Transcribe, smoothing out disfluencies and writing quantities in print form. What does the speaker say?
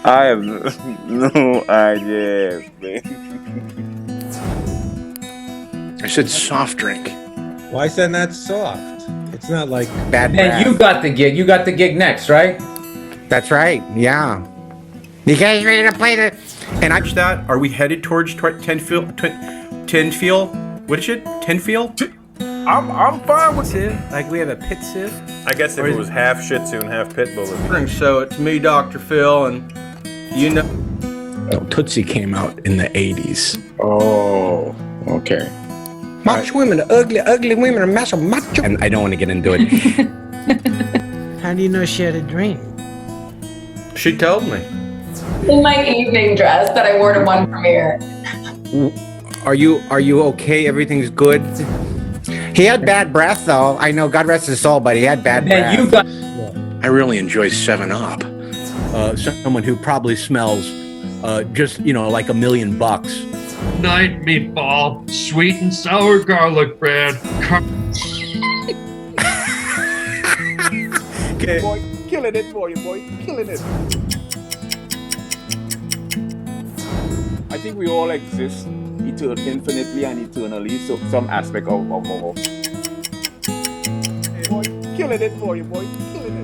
I have no idea. I said soft drink. Why is that not soft? It's not like Bad Man, breath. you got the gig. You got the gig next, right? That's right. Yeah. You guys ready to play the? And I that? Are we headed towards Tenfield? What is it? Tenfield? I'm fine with it. Like we have a pit sit? I guess if it was half Shih Tzu and half Pit Bull, it'd be So it's me, Dr. Phil, and you know. No, Tootsie came out in the 80s. Oh, okay. macho women, ugly women are macho. And I don't want to get into it. How do you know she had a dream? She told me. In my evening dress that I wore to one premiere. Are you okay? Everything's good? He had bad breath, though. I know, God rest his soul, but he had bad breath. Man, you got. I really enjoy 7-Up. Someone who probably smells just, like $1 million. Night meatball, sweet and sour garlic bread. Okay. Boy, killing it for you, boy. Killing it. I think we all exist infinitely and eternally, so some aspect of. Boy, killing it for you, boy. Killing it.